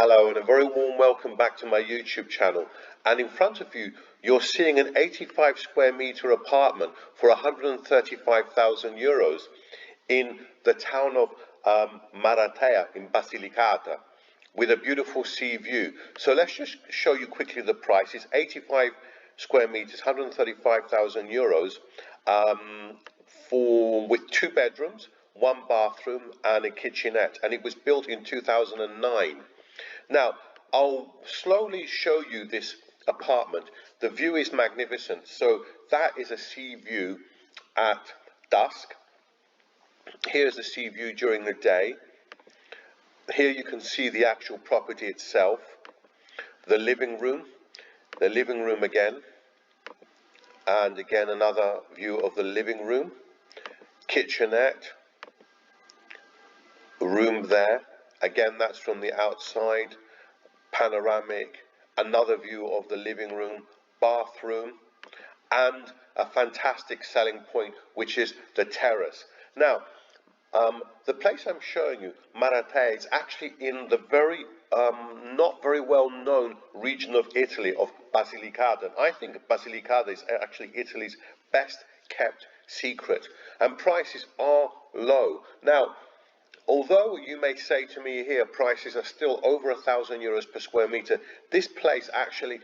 Hello and a very warm welcome back to my YouTube channel. And in front of you, you're seeing an 85 square meter apartment for 135,000 euros in the town of Maratea in Basilicata with a beautiful sea view. So let's just show you quickly the price. It's 85 square meters, 135,000 euros with 2 bedrooms, 1 bathroom and a kitchenette, and it was built in 2009. Now, I'll slowly show you this apartment. The view is magnificent. So that is a sea view at dusk. Here's the sea view during the day. Here you can see the actual property itself, the living room again, and again another view of the living room, kitchenette, room there. Again, that's from the outside, panoramic, another view of the living room, bathroom, and a fantastic selling point, which is the terrace. Now, the place I'm showing you, Maratea, is actually in the very, not very well known region of Italy, of Basilicata. I think Basilicata is actually Italy's best kept secret, and prices are low. Now, although you may say to me here prices are still over 1,000 euros per square meter, this place actually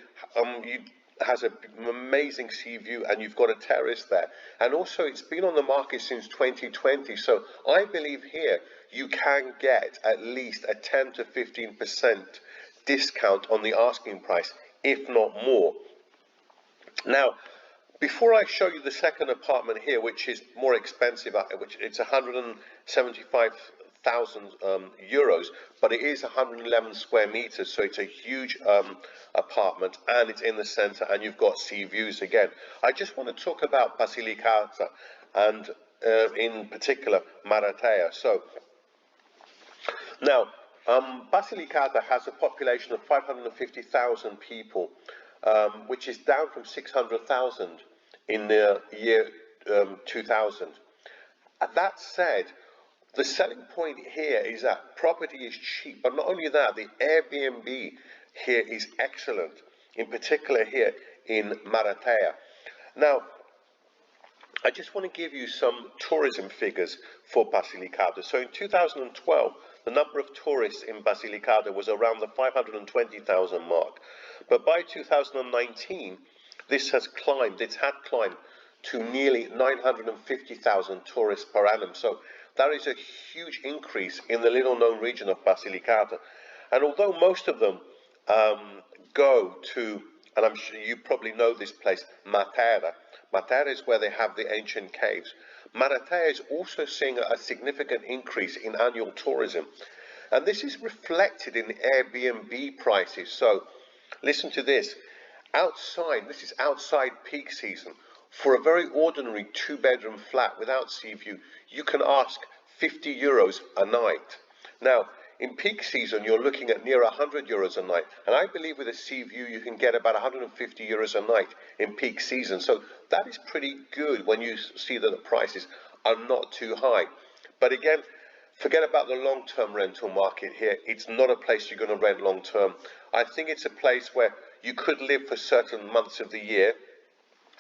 has an amazing sea view, and you've got a terrace there. And also it's been on the market since 2020, so I believe here you can get at least a 10 to 15% discount on the asking price, if not more. Now, before I show you the second apartment here, which is more expensive, which it's 175,000 euros, but it is 111 square meters, so it's a huge apartment, and it's in the center, and you've got sea views again. I just want to talk about Basilicata and in particular Maratea. So now Basilicata has a population of 550,000 people, which is down from 600,000 in the year 2000. That said, the selling point here is that property is cheap, but not only that, the Airbnb here is excellent, in particular here in Maratea. Now, I just want to give you some tourism figures for Basilicata. So in 2012, the number of tourists in Basilicata was around the 520,000 mark. But by 2019, this has climbed, it had climbed to nearly 950,000 tourists per annum. So that is a huge increase in the little known region of Basilicata. And although most of them go to, and I'm sure you probably know this place, Matera. Matera is where they have the ancient caves. Maratea is also seeing a significant increase in annual tourism. And this is reflected in the Airbnb prices. So listen to this. Outside, this is outside peak season. For a very ordinary 2-bedroom flat without sea view, you can ask 50 euros a night. Now, in peak season, you're looking at near 100 euros a night. And I believe with a sea view, you can get about 150 euros a night in peak season. So that is pretty good when you see that the prices are not too high. But again, forget about the long-term rental market here. It's not a place you're going to rent long-term. I think it's a place where you could live for certain months of the year,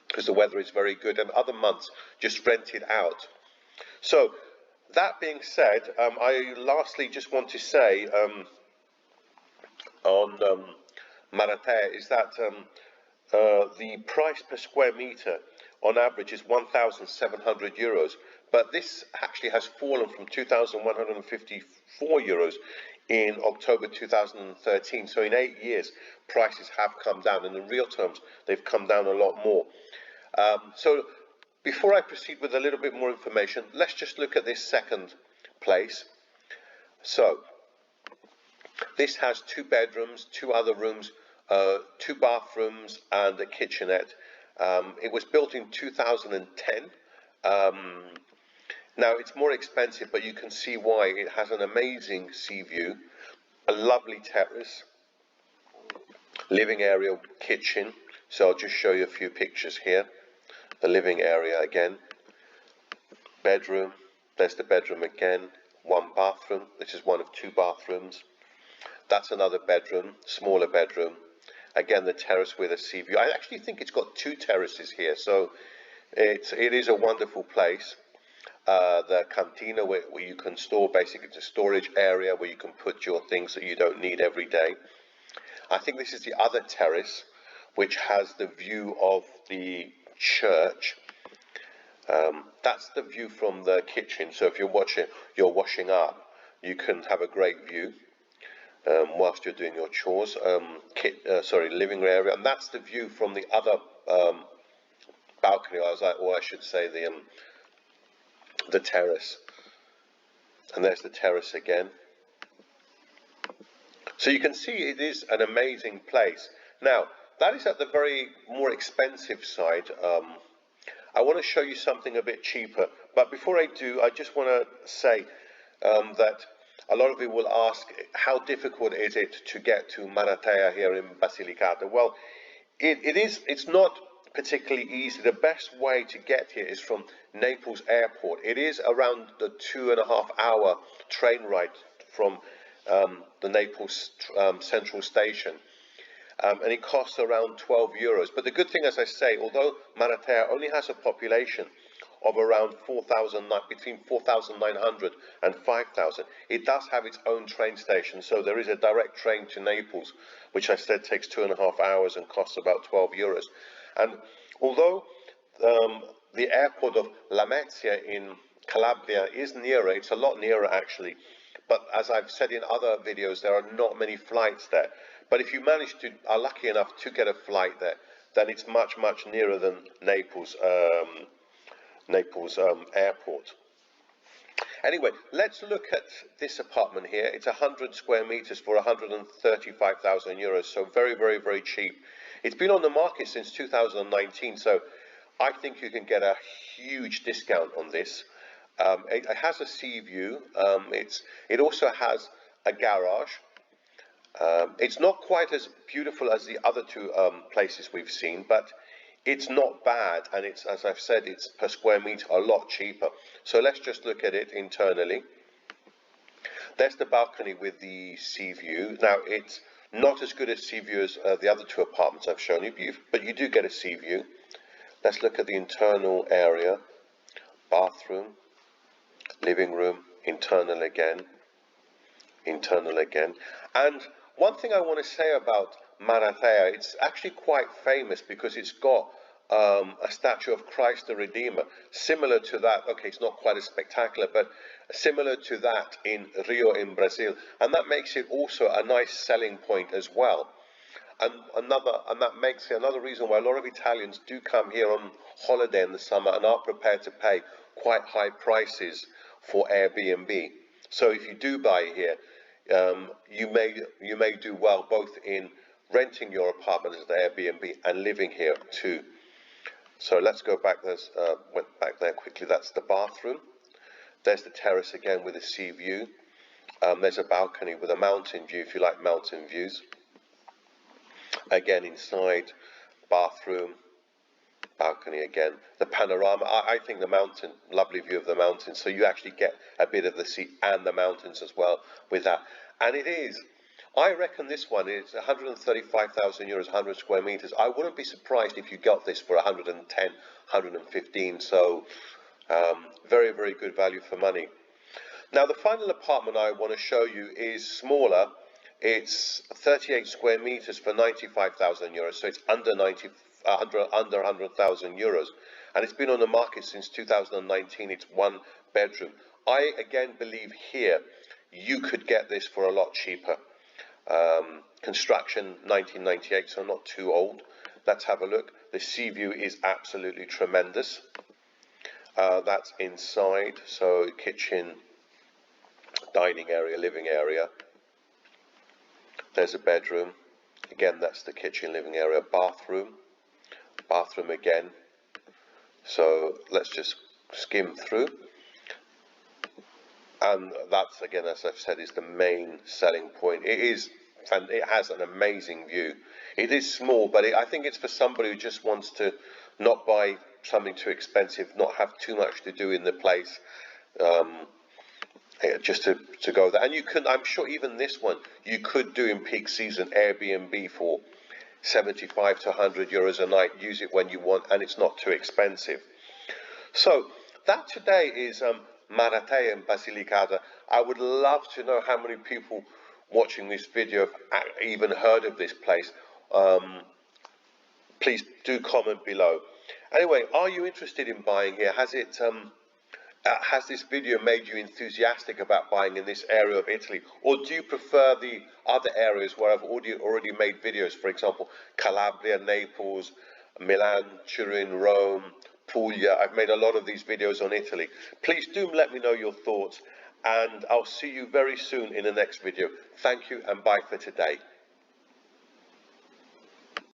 because the weather is very good, and other months just rent it out. So that being said, I lastly just want to say on Maratea is that the price per square meter on average is 1,700 euros, but this actually has fallen from 2,154 euros in October 2013. So in 8 years, prices have come down, and in real terms, they've come down a lot more. So before I proceed with a little bit more information, let's just look at this second place. So this has 2 bedrooms, 2 other rooms, 2 bathrooms, and a kitchenette. It was built in 2010. Now it's more expensive, but you can see why. It has an amazing sea view, a lovely terrace, living area, kitchen. So I'll just show you a few pictures here. The living area again, bedroom, there's the bedroom again, 1 bathroom, this is one of 2 bathrooms, That's another bedroom, smaller bedroom. Again, the terrace with a sea view. I actually think it's got 2 terraces here, so it is a wonderful place. The cantina where you can store, basically it's a storage area where you can put your things that you don't need every day. I think this is the other terrace, which has the view of the church. That's the view from the kitchen. So if you're washing up, you can have a great view whilst you're doing your chores. Living area, and that's the view from the other balcony. I should say the terrace. And there's the terrace again. So you can see it is an amazing place. Now, that is at the very more expensive side. I want to show you something a bit cheaper. But before I do, I just want to say that a lot of you will ask, how difficult is it to get to Maratea here in Basilicata? Well, it's not particularly easy. The best way to get here is from Naples Airport. It is around the 2.5-hour train ride from the Naples Central Station. And it costs around 12 euros. But the good thing, as I say, although Maratea only has a population of around between 4,900 and 5,000, it does have its own train station. So there is a direct train to Naples, which I said takes 2.5 hours and costs about 12 euros. And although the airport of Lamezia in Calabria is nearer, it's a lot nearer actually, but as I've said in other videos, there are not many flights there. But if you are lucky enough to get a flight there, then it's much nearer than Naples airport. Anyway, let's look at this apartment here. It's 100 square meters for 135,000 euros, so very cheap. It's been on the market since 2019, so I think you can get a huge discount on this. It has a sea view. It also has a garage. It's not quite as beautiful as the other 2 places we've seen, but it's not bad, and it's, as I've said, it's per square meter a lot cheaper. So let's just look at it internally. There's the balcony with the sea view. Now, it's not as good a sea view as the other 2 apartments I've shown you, but you do get a sea view. Let's look at the internal area. Bathroom, living room, internal again. And one thing I want to say about Maratea, it's actually quite famous because it's got a statue of Christ the Redeemer, similar to that. Okay, it's not quite as spectacular, but similar to that in Rio in Brazil, and that makes it also a nice selling point as well. And that makes it another reason why a lot of Italians do come here on holiday in the summer and are prepared to pay quite high prices for Airbnb. So if you do buy here, you may do well both in renting your apartment as an Airbnb and living here too. So let's go back. Went back there quickly. That's the bathroom. There's the terrace again with a sea view. There's a balcony with a mountain view if you like mountain views. Again inside, bathroom, balcony again. The panorama, I think the mountain, lovely view of the mountains. So you actually get a bit of the sea and the mountains as well with that. And it is, I reckon this one is 135,000 euros, 100 square meters. I wouldn't be surprised if you got this for 110, 115. So very good value for money. Now the final apartment I want to show you is smaller. It's 38 square meters for 95,000 euros. So it's under 100,000 euros, and it's been on the market since 2019. It's 1 bedroom. I again believe here you could get this for a lot cheaper. Construction 1998, so not too old. Let's have a look. The sea view is absolutely tremendous. That's inside, so kitchen, dining area, living area. There's a bedroom. Again, that's the kitchen, living area, bathroom again. So let's just skim through. And that's, again, as I've said, is the main selling point. It has an amazing view. It is small, but I think it's for somebody who just wants to not buy something too expensive, not have too much to do in the place. just to go there. And you can, I'm sure even this one, you could do in peak season Airbnb for 75 to 100 euros a night. Use it when you want, and it's not too expensive. So that today is Maratei and Basilicata. I would love to know how many people watching this video have even heard of this place. Please do comment below. Anyway, are you interested in buying here? Has this video made you enthusiastic about buying in this area of Italy, or do you prefer the other areas where I've already made videos? For example, Calabria, Naples, Milan, Turin, Rome, Puglia. I've made a lot of these videos on Italy. Please do let me know your thoughts, and I'll see you very soon in the next video. Thank you and bye for today.